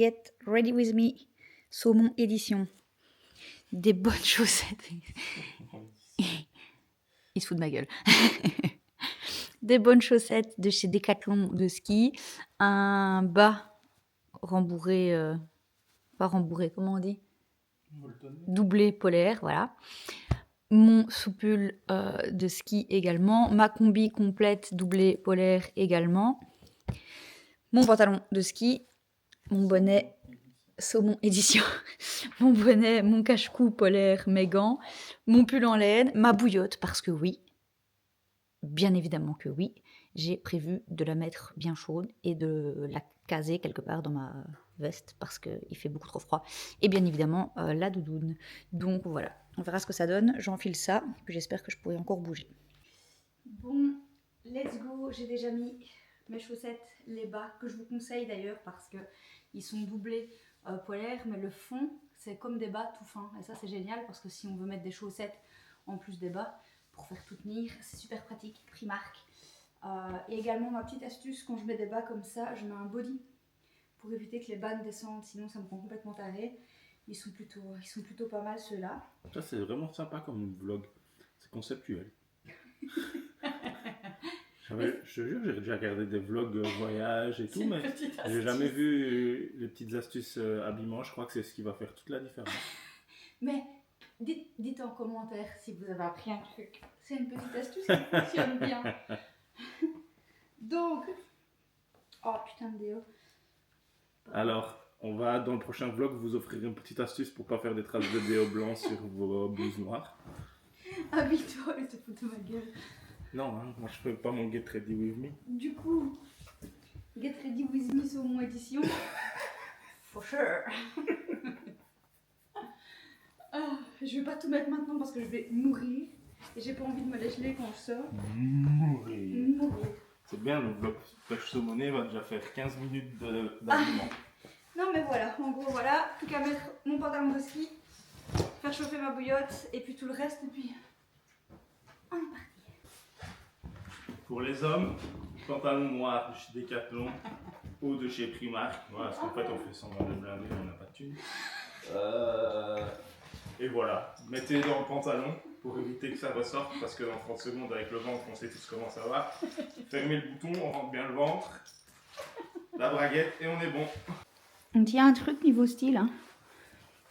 Get Ready With Me, Saumon édition. Des bonnes chaussettes. Il se fout de ma gueule. Des bonnes chaussettes de chez Decathlon de ski. Un bas rembourré, pas rembourré, comment on dit ? Doublé polaire, voilà. Mon soupule de ski également. Ma combi complète doublé polaire également. Mon pantalon de ski. Mon bonnet Saumon édition. Mon bonnet, mon cache-cou polaire, mes gants. Mon pull en laine. Ma bouillotte, parce que oui. Bien évidemment que oui. J'ai prévu de la mettre bien chaude et de la caser quelque part dans ma veste parce qu'il fait beaucoup trop froid. Et bien évidemment, la doudoune. Donc voilà, on verra ce que ça donne. J'enfile ça, puis j'espère que je pourrai encore bouger. Bon, let's go. J'ai déjà mis mes chaussettes, les bas, que je vous conseille d'ailleurs parce qu'ils sont doublés polaires, mais le fond, c'est comme des bas tout fins. Et ça, c'est génial parce que si on veut mettre des chaussettes en plus des bas, pour faire tout tenir, c'est super pratique, Primark. Et également ma petite astuce, quand je mets des bas comme ça, je mets un body pour éviter que les bas ne descendent, sinon ça me rend complètement taré. Ils sont plutôt pas mal ceux-là. Ça c'est vraiment sympa comme vlog, c'est conceptuel. Je te jure, j'ai déjà regardé des vlogs voyage et tout, mais j'ai jamais vu les petites astuces habillement. Je crois que c'est ce qui va faire toute la différence. Mais dites en commentaire si vous avez appris un truc. C'est une petite astuce qui fonctionne bien. Donc, oh putain de déo. Alors, on va dans le prochain vlog vous offrir une petite astuce pour pas faire des traces de déo blanc sur vos blouses noires. Habille-toi et te fous de ma gueule. Non, hein, moi je fais pas mon Get Ready With Me. Du coup, Get Ready With Me Saumon édition. For sure. Je vais pas tout mettre maintenant parce que je vais mourir. Et j'ai pas envie de me lèche-les quand je sors. Mourir. C'est bien, le vlog pêche saumonée va déjà faire 15 minutes d'habillement. Non mais voilà, en gros voilà, plus qu'à mettre mon pantalon de ski, faire chauffer ma bouillotte et puis tout le reste et puis on est parti. Pour les hommes, pantalon noir de chez Decathlon ou de chez Primark. Voilà, parce qu'en fait on fait semblant de blinder, on n'a pas de thune. Et voilà, mettez dans le pantalon pour éviter que ça ressorte parce que dans 30 secondes avec le ventre on sait tous comment ça va. Fermez le bouton, on rentre bien le ventre, la braguette et on est bon. On tient un truc niveau style. Hein.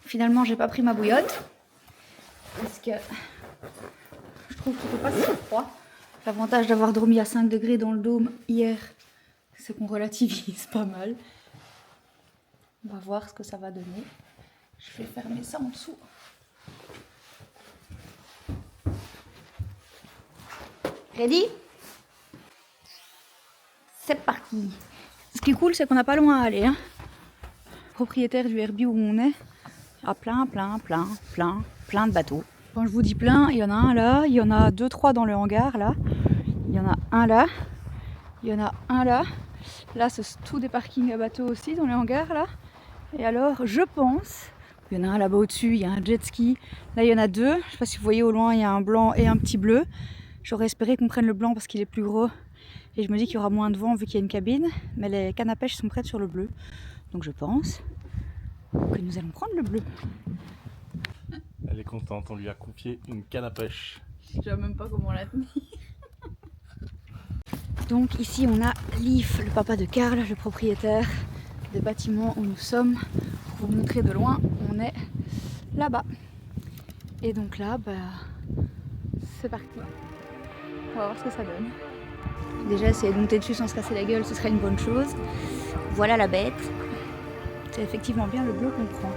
Finalement j'ai pas pris ma bouillotte parce que je trouve qu'il ne fait pas si froid. L'avantage d'avoir dormi à 5 degrés dans le dôme hier, c'est qu'on relativise pas mal. On va voir ce que ça va donner. Je vais fermer ça en dessous. Ready? C'est parti. Ce qui est cool, c'est qu'on n'a pas loin à aller. Hein. Propriétaire du Airbnb où on est, il y a plein de bateaux. Quand je vous dis plein, il y en a un là, il y en a 2-3 dans le hangar là. Il y en a un là, il y en a un là. Là, c'est tout des parkings à bateaux aussi dans le hangar là. Et alors, je pense, il y en a un là-bas au-dessus, il y a un jet ski. Là, il y en a deux. Je ne sais pas si vous voyez au loin, il y a un blanc et un petit bleu. J'aurais espéré qu'on prenne le blanc parce qu'il est plus gros. Et je me dis qu'il y aura moins de vent vu qu'il y a une cabine. Mais les cannes à pêche sont prêtes sur le bleu. Donc je pense que nous allons prendre le bleu. Elle est contente, on lui a confié une canne à pêche. Je ne sais même pas comment la tenir. Donc ici on a Leaf, le papa de Karl, le propriétaire des bâtiments où nous sommes. Pour vous montrer de loin, on est là-bas. Et donc là, c'est parti. On va voir ce que ça donne. Déjà essayer de monter dessus sans se casser la gueule, ce serait une bonne chose. Voilà la bête. C'est effectivement bien le bleu qu'on prend.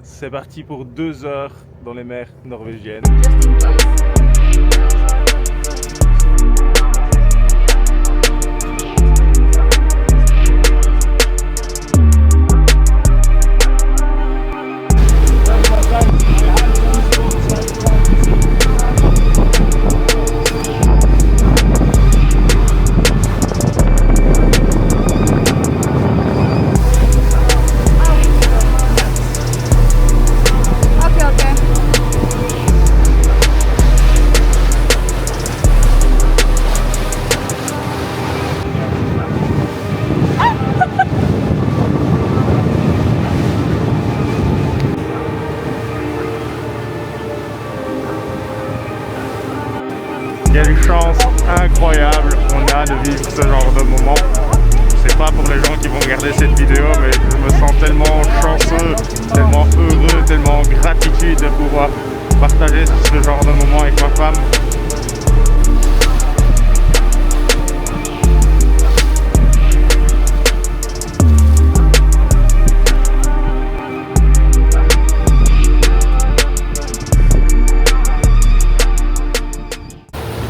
C'est parti pour 2 heures dans les mers norvégiennes. Quelle chance incroyable on a de vivre ce genre de moment. C'est pas pour les gens qui vont regarder cette vidéo, mais je me sens tellement chanceux, tellement heureux, tellement gratitude de pouvoir partager ce genre de moment avec ma femme.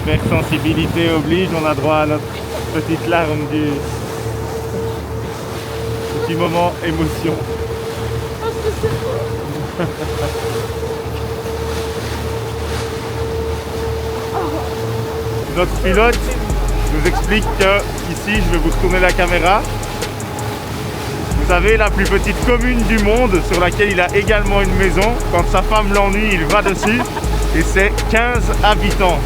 Hypersensibilité oblige, on a droit à notre petite larme du petit moment émotion. Notre pilote nous explique que ici, je vais vous tourner la caméra. Vous avez la plus petite commune du monde sur laquelle il a également une maison. Quand sa femme l'ennuie, il va dessus et c'est 15 habitants.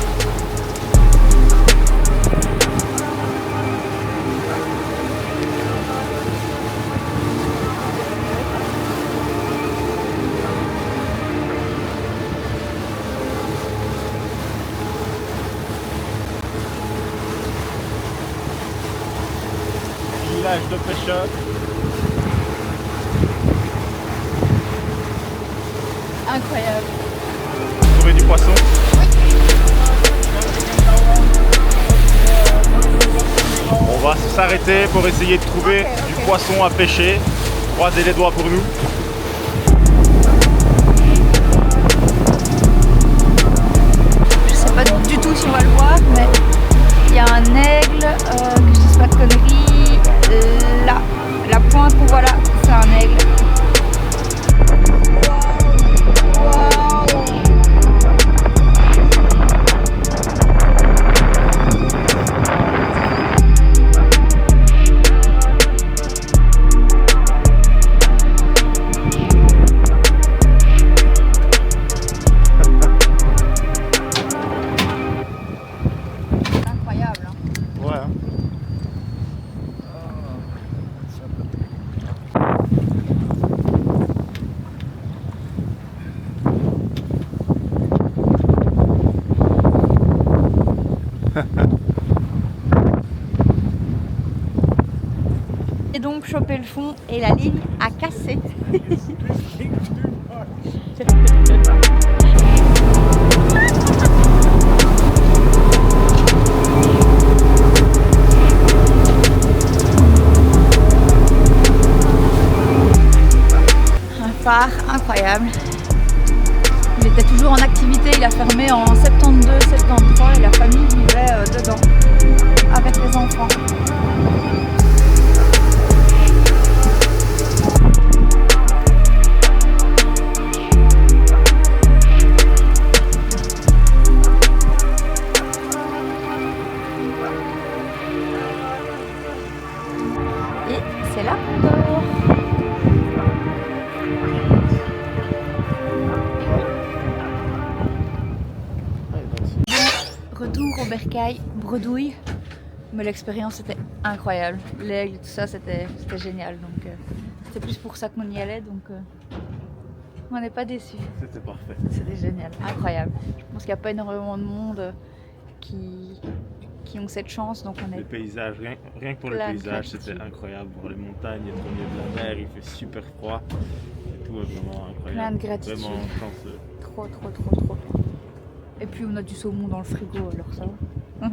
Village de pêcheurs. Incroyable. Trouver du poisson. On va s'arrêter pour essayer de trouver du poisson à pêcher. Croisez les doigts pour nous. Je sais pas du tout si on va le voir, mais il y a un aigle, que je dise pas de conneries. Là, la pointe qu'on voit là, c'est un aigle. Incroyable, hein. Ouais. Et donc choper le fond et la ligne a cassé. Un phare incroyable. Il était toujours en activité, il a fermé en 72-73 et la famille vivait dedans avec les enfants. Et c'est là qu'on dort. Retour au bercail, bredouille, mais l'expérience était incroyable. L'aigle, tout ça, c'était génial. Donc c'était plus pour ça qu'on y allait, donc on n'est pas déçus. C'était parfait. C'était génial, incroyable. Je pense qu'il n'y a pas énormément de monde qui ont cette chance, donc on est... Les paysages, rien que pour les plein de paysages, gratitude. c'était incroyable. Voir les montagnes, être au milieu de la mer, il fait super froid. Et tout est vraiment incroyable. Plein de gratitude. Vraiment chanceux. Trop. Et puis on a du saumon dans le frigo, alors ça va.